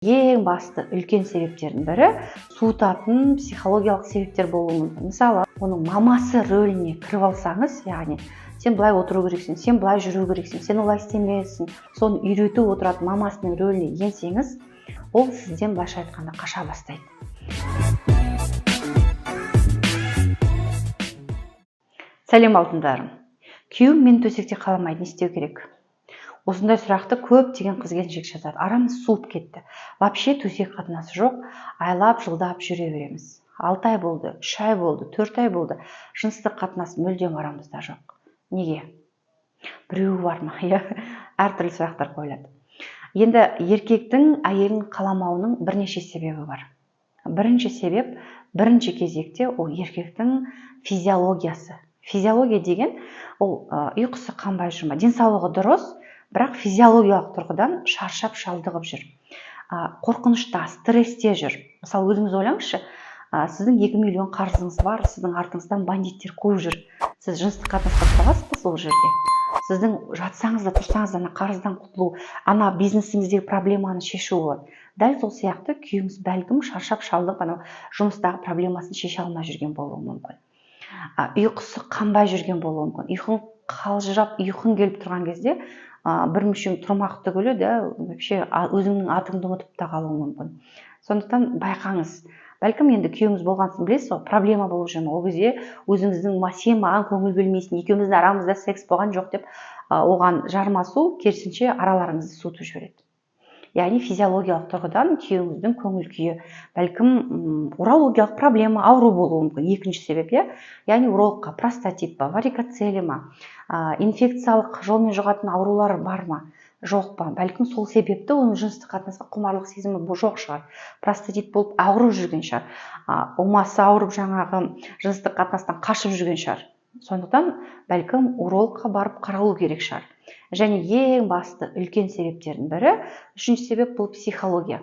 Ең басты үлкен себептердің бірі суытатын психологиялық себептер болуы мүмкін. Мысалы, оның мамасы рөліне кіріп алсаңыз, яғни сен былай отыру керексің, сен былай жүру керексің, сен олай істемейсің, соны үйретіп отыратын мамасының рөліне енсеңіз, ол сізден былайша айтқанда қаша бастайды. Сәлем алтындарым. Күйеуім мені төсекте қаламайды, не істеу керек? Осындай сұрақты көптеген қыз-келіншек жазады. Арамыз суып кетті. Вообще төсек қатынасы жоқ. Айлап, жылдап жүре береміз. 6 ай болды, 3 ай болды, 4 ай болды. Жыныстық қатынас мүлдем арамызда жоқ. Неге? Біреуі бар ма? Әртүрлі сұрақтар қойылады. Енді еркектің әйелін қаламауының бірнеше себебі бар. Бірінші себеп, бірінші кезекте ол еркектің физиологиясы. Физиология деген ол ұйқысы қанбай жүр ме? Денсаулығы дұрыс, бірақ физиологиялық тұрғыдан шаршап шалдығып жүр. Қорқынышта, стрессте жүр. Мысалы, өзіңіз ойлаңызшы, сіздің 2 миллион қарызыңыз бар, сіздің артыңыздан бандиттер қуып жүр. Сіз жыныстық қатынасқа тұрасыз ба сол жерде? Сіздің жатсаңыз да тұрсаңыз да қарыздан құтылу, ана бизнесіңіздегі проблеманы шешу болады. Дәл сол сияқты күйеуіңіз бәлкім шаршап шалдығып, жұмыстағы проблемасын шеше алмай жүрген болуы мүмкін. Ұйқысы қанбай жүрген болуы мүмкін. Ұйқың қалжырап, ұйқың келіп тұрған кезде бір мүшең тұрмақ түгілі вообще өзіңнің атыңды ұмытып та қалуы мүмкін. Сондықтан байқаңыз. Бәлкім енді күйеуіңіз болғансын білесіз, проблема болып жүр ме? Ол кезде өзіңіздің сен маған көңіл бөлмейсің, екеуміздің арамызда секс болған жоқ деп оған жармасу керісінше араларыңызды суытып жібереді. Яғни физиологиялық тұрғыдан күйеуіңіздің көңіл күйі, бәлкім урологиялық проблема, ауру болуы мүмкін. Екінші себеп, яғни урологқа простатит па, варикоцеле ма, инфекциялық жолмен жұғатын аурулар бар ма, жоқ па? Бәлкім сол себепті оның жыныстық қатынасқа құмарлық сезімі жоқ шығар. Простатит болып ауырып жүрген шығар. Болмаса ауырып жыныстық қатынастан қашып жүрген шығар. Сондықтан бәлкім урологқа барып қаралу керек шығар. Және ең басты үлкен себептердің бірі, үшінші себеп бұл психология.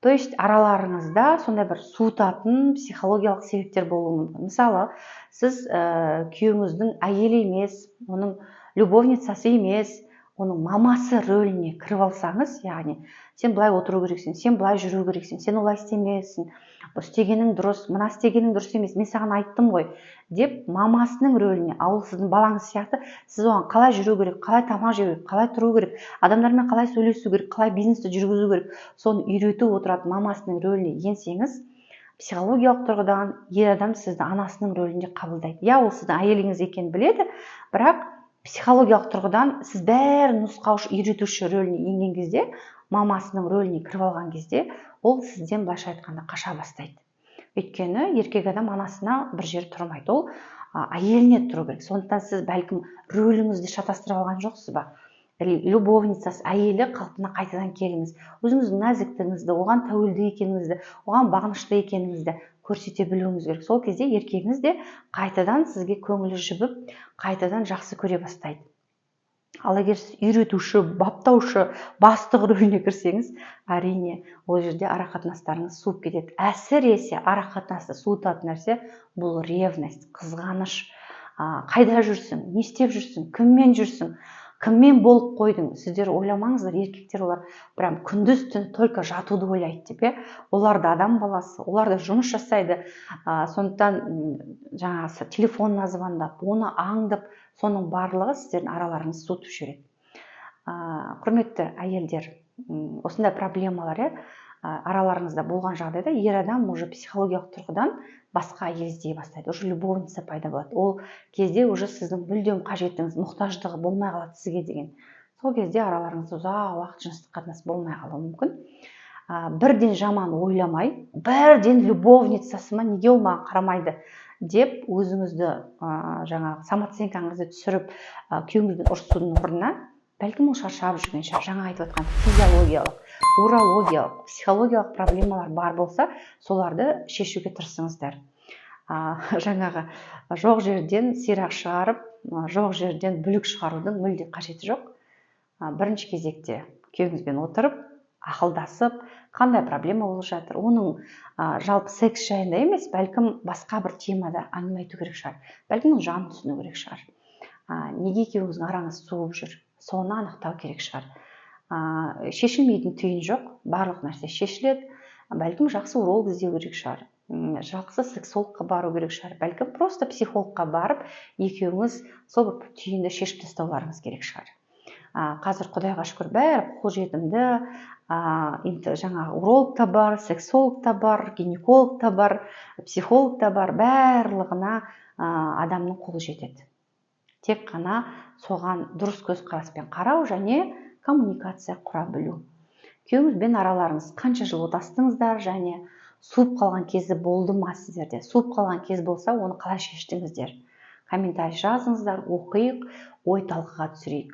То есть араларыңызда сондай бір суытатын психологиялық себептер болуы мүмкін. Мысалы, сіз күйеуіңіздің әйелі емес, оның любовницасы емес, оның мамасы рөліне кіріп алсаңыз, яғни сен былай отыру керексің, сен былай жүру керексің, сен олай істемейсің, істегенің дұрыс, мына істегенің дұрыс емес, мен саған айттым ғой деп мамасының рөліне, ол сіздің балаңыз сияқты, сіз оған қалай жүру керек, қалай тамақ жеу керек, қалай тұру керек, адамдармен қалай сөйлесу керек, қалай бизнесті жүргізу керек, соны үйретіп отыратын мамасының рөліне енсеңіз, психологиялық тұрғыдан ер адам сізді анасының рөлінде қабылдайды. Ол сіздің әйеліңіз екенін біледі, бірақ психологиялық тұрғыдан сіз бәрін нұсқаушы, үйретуші рөліне енген кезде, мамасының рөліне кіріп алған кезде, ол сізден былайша айтқанда қаша бастайды. Өйткені еркек адам анасына бір жер тұрмайды, ол әйеліне тұру керек. Сондықтан сіз бәлкім рөліңізді шатастырып алған жоқсыз ба? Любовницасы, әйелі қалпына қайтадан келіңіз. Өзіңіздің нәзіктігіңізді, оған тәуелді екеніңізді, оған бағынышты екеніңізді көрсете білуіңіз керек. Сол кезде еркегіңіз де қайтадан сізге көңілі жібіп, қайтадан жақсы көре бастайды. Ал егер сіз үйретуші, баптаушы, бастық рөліне кірсеңіз, әрине, ол жерде арақатынастарыңыз суып кетеді. Әсіресе арақатынасты суытатын нәрсе бұл ревность, қызғаныш. Қайда жүрсің, не істеп жүрсің, кіммен жүрсің, кіммен болып қойдың? Сіздер ойламаңыздар, еркектер олар прям күндіз түн только жатуды ойлайды деп, олар да адам баласы, олар да жұмыс жасайды. Сондықтан жаңағы телефонына звондап, оны аңдып, соның барлығы сіздердің араларыңызды суытып жібереді. Құрметті әйелдер, осындай проблемалар араларыңызда болған жағдайда ер адам уже психологиялық тұрғыдан басқа әйел іздей бастайды. Уже любовница пайда болады. Ол кезде уже сіздің мүлдем қажетіңіз, мұқтаждығы болмай қалады сізге деген. Сол кезде араларыңызда ұзақ уақыт жыныстық қатынас болмай қалуы мүмкін. Бірден жаман ойламай, бірден любовницасы ма, неге ол маған қарамайды деп өзіңізді жаңағы самооценкаңызды түсіріп күйеуіңізбен ұрысудың орнына, бәлкім ол шаршап жүрген шығар, жаңа айтып отқан физиологиялық, урологиялық, психологиялық проблемалар бар болса, соларды шешуге тырысыңыздар. Жаңағы жоқ жерден сирақ шығарып, жоқ жерден бүлік шығарудың мүлде қажеті жоқ. Бірінші кезекте күйеуіңізбен отырып, ақылдасып, қандай проблема болып жатыр, оның жалпы секс жайында емес, бәлкім басқа бір темада әңгіме айту керек шығар, бәлкім оның жанын түсіну керек шығар. Неге екеуіңіздің араңыз суып жүр, соны анықтау керек шығар. шешілмейтін түйін жоқ, барлық нәрсе шешіледі. Бәлкім жақсы уролог іздеу керек шығар, жақсы сексологқа бару керек шығар, бәлкім просто психологқа барып екеуіңіз сол бір түйінді шешіп тастауларыңыз керек шығар. Қазір құдайға шүкір бәрі қолжетімді, жаңағы уролог та бар, сексолог та бар, гинеколог та бар, психолог та бар, барлығына адамның қолы жетеді. Тек қана соған дұрыс көзқараспен қарау және коммуникация құра білу. Күйеуіңізбен араларыңыз қанша жыл отастыңыздар және суып қалған кезі болды ма сіздерде? Суып қалған кез болса, оны қалай шештіңіздер? Комментарий жазыңыздар, оқиық, ой талқыға түсірейік.